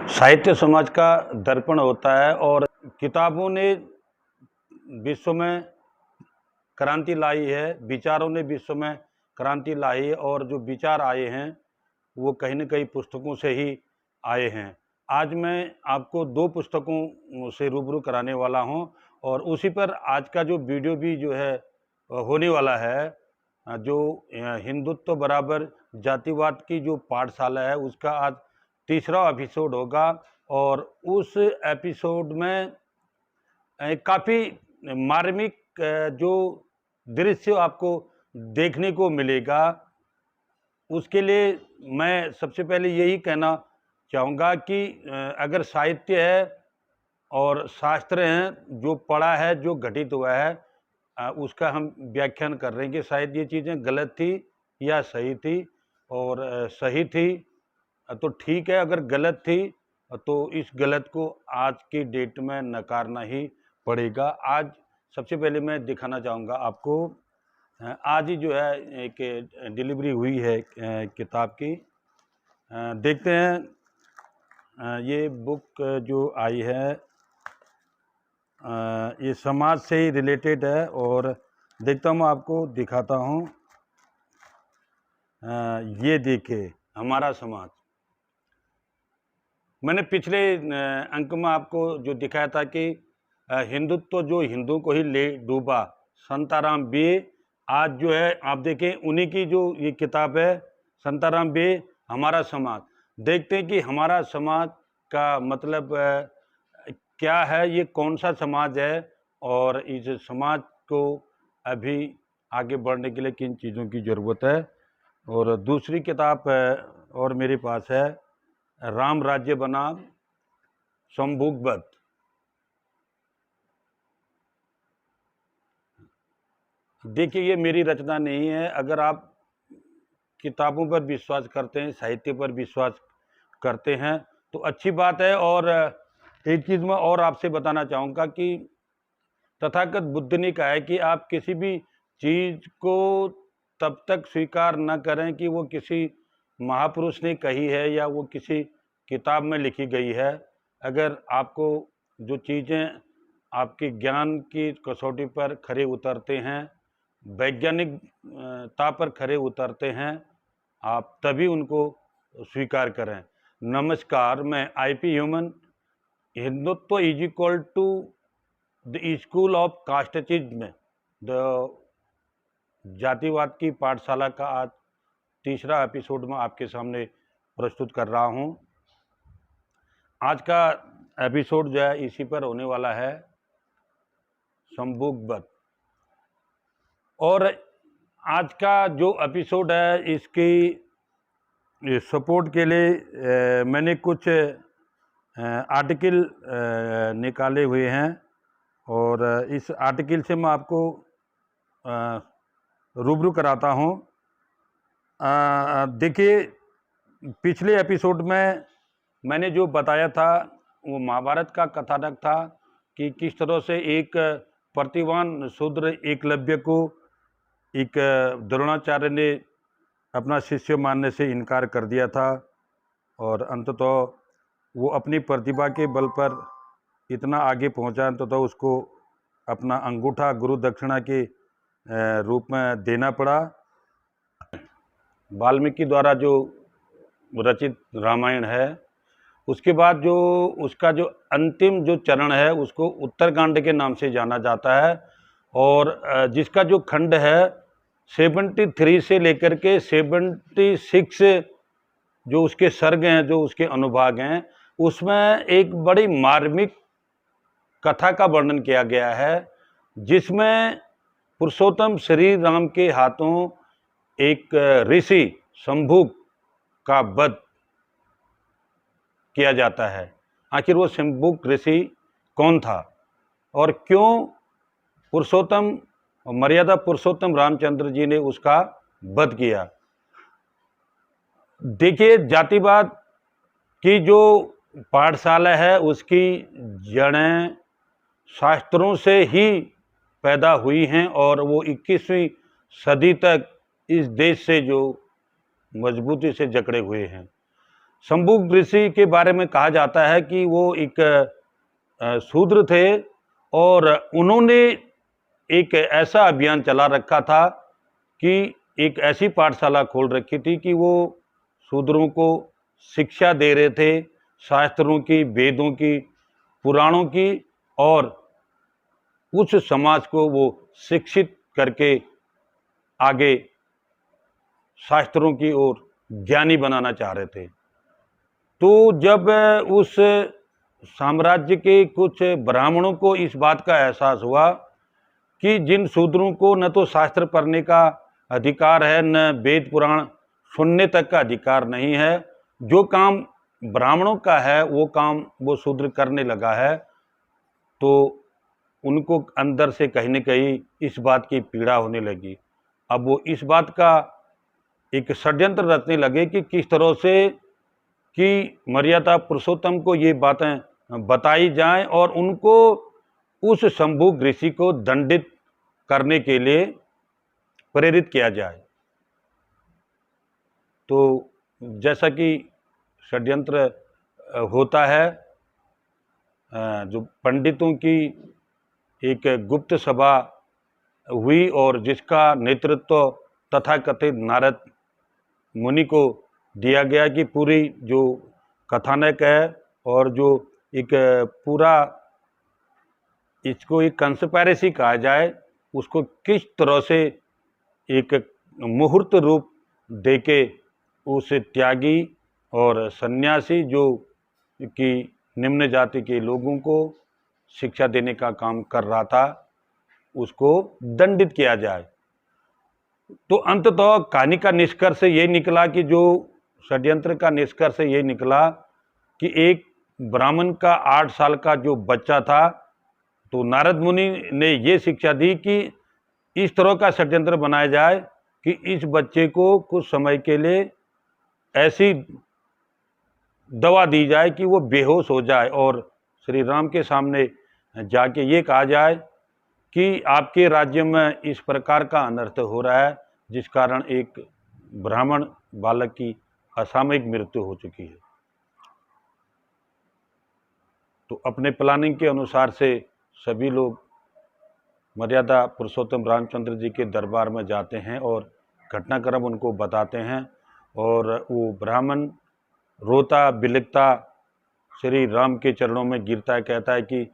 साहित्य समाज का दर्पण होता है और किताबों ने विश्व में क्रांति लाई है, विचारों ने विश्व में क्रांति लाई है और जो विचार आए हैं वो कहीं न कहीं पुस्तकों से ही आए हैं। आज मैं आपको 2 पुस्तकों से रूबरू कराने वाला हूँ और उसी पर आज का जो वीडियो भी जो है होने वाला है। जो हिंदुत्व बराबर जातिवाद की जो पाठशाला है उसका आज तीसरा एपिसोड होगा और उस एपिसोड में काफ़ी मार्मिक जो दृश्य आपको देखने को मिलेगा। उसके लिए मैं सबसे पहले यही कहना चाहूँगा कि अगर साहित्य है और शास्त्र हैं, जो पढ़ा है, जो घटित हुआ है, उसका हम व्याख्यान कर रहे हैं कि शायद ये चीज़ें गलत थी या सही थी। और सही थी तो ठीक है, अगर गलत थी तो इस गलत को आज की डेट में नकारना ही पड़ेगा। आज सबसे पहले मैं दिखाना चाहूँगा आपको, आज ही जो है एक डिलीवरी हुई है किताब की। देखते हैं ये बुक जो आई है ये समाज से ही रिलेटेड है और देखता हूँ आपको दिखाता हूँ। ये देखिए हमारा समाज। मैंने पिछले अंक में आपको जो दिखाया था कि हिंदुत्व जो हिंदू को ही ले डूबा, शांताराम बे। आज जो है आप देखें उन्हीं की जो ये किताब है, शांताराम बे, हमारा समाज। देखते हैं कि हमारा समाज का मतलब क्या है, ये कौन सा समाज है और इस समाज को अभी आगे बढ़ने के लिए किन चीज़ों की ज़रूरत है। और दूसरी किताब और मेरे पास है, राम राज्य बनाम संभोगवध। देखिए ये मेरी रचना नहीं है। अगर आप किताबों पर विश्वास करते हैं, साहित्य पर विश्वास करते हैं तो अच्छी बात है। और एक चीज़ मैं और आपसे बताना चाहूँगा कि तथागत बुद्ध ने कहा है कि आप किसी भी चीज़ को तब तक स्वीकार न करें कि वो किसी महापुरुष ने कही है या वो किसी किताब में लिखी गई है। अगर आपको जो चीज़ें आपके ज्ञान की कसौटी पर खरे उतरते हैं, वैज्ञानिकता पर खरे उतरते हैं, आप तभी उनको स्वीकार करें। नमस्कार, मैं IP human. Hindutva is equal to the school of casteism, the जातिवाद की पाठशाला का आज तीसरा एपिसोड में आपके सामने प्रस्तुत कर रहा हूं। आज का एपिसोड जो है इसी पर होने वाला है, संभोगवध। और आज का जो एपिसोड है इसकी सपोर्ट के लिए मैंने कुछ आर्टिकल निकाले हुए हैं और इस आर्टिकल से मैं आपको रूबरू कराता हूँ। देखिए पिछले एपिसोड में मैंने जो बताया था वो महाभारत का कथानक था कि किस तरह से एक प्रतिभावान शूद्र एकलव्य को एक द्रोणाचार्य ने अपना शिष्य मानने से इनकार कर दिया था और अंततः वो अपनी प्रतिभा के बल पर इतना आगे पहुंचा, अंततः उसको अपना अंगूठा गुरु दक्षिणा के रूप में देना पड़ा। वाल्मीकि द्वारा जो रचित रामायण है, उसके बाद जो उसका जो अंतिम जो चरण है उसको उत्तरकांड के नाम से जाना जाता है और जिसका जो खंड है 73 से लेकर के 76 जो उसके सर्ग हैं, जो उसके अनुभाग हैं, उसमें एक बड़ी मार्मिक कथा का वर्णन किया गया है जिसमें पुरुषोत्तम श्री राम के हाथों एक ऋषि शंभुक का वध किया जाता है। आखिर वो शंभुक ऋषि कौन था और क्यों पुरुषोत्तम मर्यादा पुरुषोत्तम रामचंद्र जी ने उसका वध किया। देखिए जातिवाद की जो पाठशाला है उसकी जड़ें शास्त्रों से ही पैदा हुई हैं और वो 21वीं सदी तक इस देश से जो मजबूती से जकड़े हुए हैं। शंभु ऋषि के बारे में कहा जाता है कि वो एक शूद्र थे और उन्होंने एक ऐसा अभियान चला रखा था कि एक ऐसी पाठशाला खोल रखी थी कि वो शूद्रों को शिक्षा दे रहे थे, शास्त्रों की, वेदों की, पुराणों की, और उस समाज को वो शिक्षित करके आगे शास्त्रों की ओर ज्ञानी बनाना चाह रहे थे। तो जब उस साम्राज्य के कुछ ब्राह्मणों को इस बात का एहसास हुआ कि जिन शूद्रों को न तो शास्त्र पढ़ने का अधिकार है, न वेद पुराण सुनने तक का अधिकार नहीं है, जो काम ब्राह्मणों का है वो काम वो शूद्र करने लगा है, तो उनको अंदर से कहीं न कहीं इस बात की पीड़ा होने लगी। अब वो इस बात का एक षड्यंत्र रचने लगे कि किस तरह से कि मर्यादा पुरुषोत्तम को ये बातें बताई जाएं और उनको उस शंभु ऋषि को दंडित करने के लिए प्रेरित किया जाए। तो जैसा कि षड्यंत्र होता है, जो पंडितों की एक गुप्त सभा हुई और जिसका नेतृत्व तथाकथित नारद मुनि को दिया गया कि पूरी जो कथानक है और जो एक पूरा इसको एक कंस्पिरेसी कहा जाए, उसको किस तरह से एक मुहूर्त रूप देके उस त्यागी और सन्यासी जो कि निम्न जाति के लोगों को शिक्षा देने का काम कर रहा था, उसको दंडित किया जाए। तो अंततः कहानी का निष्कर्ष ये निकला कि जो षड्यंत्र का निष्कर्ष ये निकला कि एक ब्राह्मण का 8 साल का जो बच्चा था, तो नारद मुनि ने ये शिक्षा दी कि इस तरह का षड्यंत्र बनाया जाए कि इस बच्चे को कुछ समय के लिए ऐसी दवा दी जाए कि वो बेहोश हो जाए और श्री राम के सामने जाके ये कहा जाए कि आपके राज्य में इस प्रकार का अनर्थ हो रहा है, जिस कारण एक ब्राह्मण बालक की असामयिक मृत्यु हो चुकी है। तो अपने प्लानिंग के अनुसार से सभी लोग मर्यादा पुरुषोत्तम रामचंद्र जी के दरबार में जाते हैं और घटनाक्रम उनको बताते हैं, और वो ब्राह्मण रोता बिलखता श्री राम के चरणों में गिरता है, कहता है कि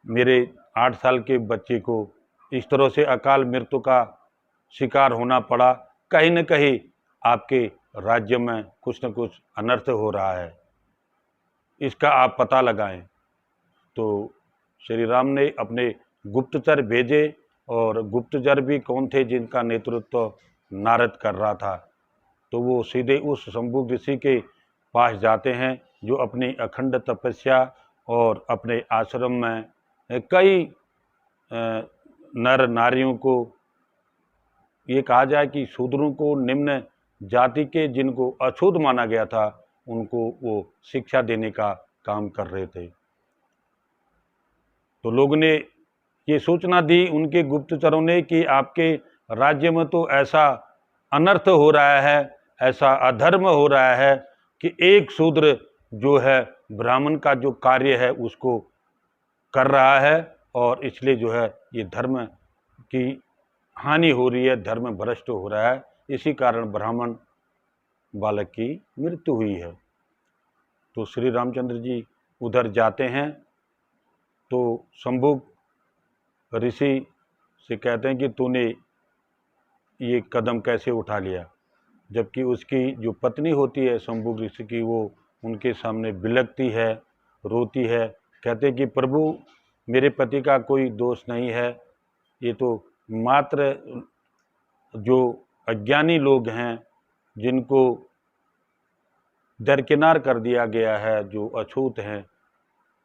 मेरे 8 साल के बच्चे को इस तरह से अकाल मृत्यु का शिकार होना पड़ा, कहीं न कहीं आपके राज्य में कुछ न कुछ अनर्थ हो रहा है, इसका आप पता लगाएं। तो श्री राम ने अपने गुप्तचर भेजे, और गुप्तचर भी कौन थे, जिनका नेतृत्व नारद कर रहा था। तो वो सीधे उस शंभु ऋषि के पास जाते हैं, जो अपनी अखंड तपस्या और अपने आश्रम में कई नर नारियों को, ये कहा जाए कि शूद्रों को, निम्न जाति के जिनको अछूत माना गया था, उनको वो शिक्षा देने का काम कर रहे थे। तो लोगों ने ये सूचना दी उनके गुप्तचरों ने कि आपके राज्य में तो ऐसा अनर्थ हो रहा है, ऐसा अधर्म हो रहा है कि एक शूद्र जो है ब्राह्मण का जो कार्य है उसको कर रहा है, और इसलिए जो है ये धर्म की हानि हो रही है, धर्म भ्रष्ट हो रहा है, इसी कारण ब्राह्मण बालक की मृत्यु हुई है। तो श्री रामचंद्र जी उधर जाते हैं, तो शंभु ऋषि से कहते हैं कि तूने ये कदम कैसे उठा लिया, जबकि उसकी जो पत्नी होती है शंभु ऋषि की, वो उनके सामने बिलखती है, रोती है, कहते हैं कि प्रभु मेरे पति का कोई दोष नहीं है, ये तो मात्र जो अज्ञानी लोग हैं जिनको दरकिनार कर दिया गया है, जो अछूत हैं,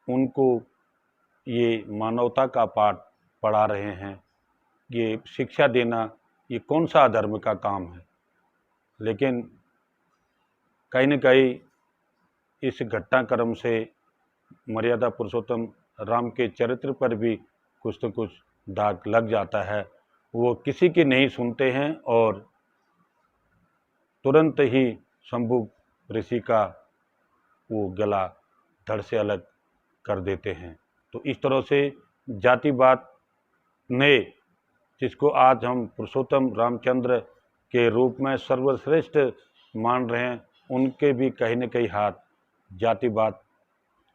उनको ये मानवता का पाठ पढ़ा रहे हैं, ये शिक्षा देना ये कौन सा अधर्म का काम है। लेकिन कहीं न कहीं इस घटनाक्रम से मर्यादा पुरुषोत्तम राम के चरित्र पर भी कुछ न कुछ दाग लग जाता है। वो किसी की नहीं सुनते हैं और तुरंत ही शंभु ऋषि का वो गला धड़ से अलग कर देते हैं। तो इस तरह से जातिवाद ने, जिसको आज हम पुरुषोत्तम रामचंद्र के रूप में सर्वश्रेष्ठ मान रहे हैं, उनके भी कहीं न कहीं हाथ जातिवाद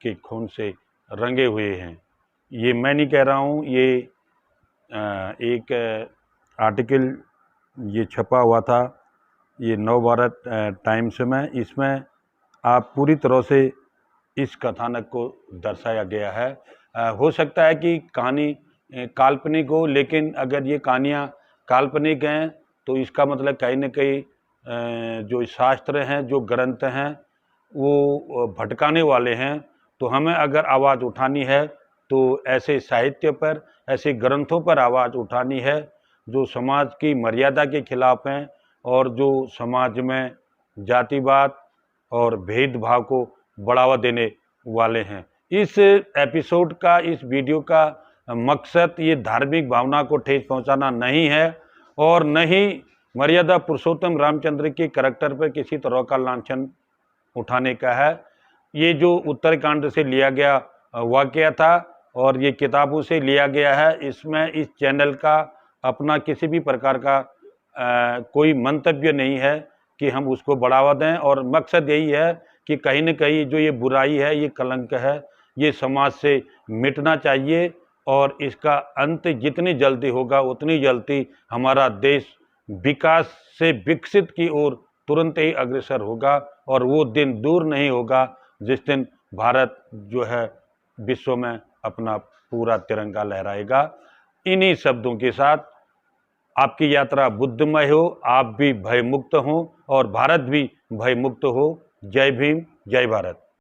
के खून से रंगे हुए हैं। ये मैं नहीं कह रहा हूँ, ये एक आर्टिकल ये छपा हुआ था, ये नवभारत टाइम्स में। इसमें आप पूरी तरह से इस कथानक को दर्शाया गया है। हो सकता है कि कहानी काल्पनिक हो, लेकिन अगर ये कहानियाँ काल्पनिक हैं तो इसका मतलब कहीं न कहीं जो शास्त्र हैं, जो ग्रंथ हैं, वो भटकाने वाले हैं। तो हमें अगर आवाज़ उठानी है तो ऐसे साहित्य पर, ऐसे ग्रंथों पर आवाज़ उठानी है जो समाज की मर्यादा के खिलाफ हैं और जो समाज में जातिवाद और भेदभाव को बढ़ावा देने वाले हैं। इस एपिसोड का, इस वीडियो का मकसद ये धार्मिक भावना को ठेस पहुंचाना नहीं है और न ही मर्यादा पुरुषोत्तम रामचंद्र के करैक्टर पर किसी तरह का लांछन उठाने का है। ये जो उत्तरकांड से लिया गया वाकया था और ये किताबों से लिया गया है, इसमें इस चैनल का अपना किसी भी प्रकार का कोई मंतव्य नहीं है कि हम उसको बढ़ावा दें। और मकसद यही है कि कहीं न कहीं जो ये बुराई है, ये कलंक है, ये समाज से मिटना चाहिए और इसका अंत जितनी जल्दी होगा उतनी जल्दी हमारा देश विकास से विकसित की ओर तुरंत ही अग्रसर होगा। और वो दिन दूर नहीं होगा जिस दिन भारत जो है विश्व में अपना पूरा तिरंगा लहराएगा। इन्हीं शब्दों के साथ आपकी यात्रा बुद्धमय हो, आप भी भयमुक्त हों और भारत भी भयमुक्त हो। जय भीम, जय भारत।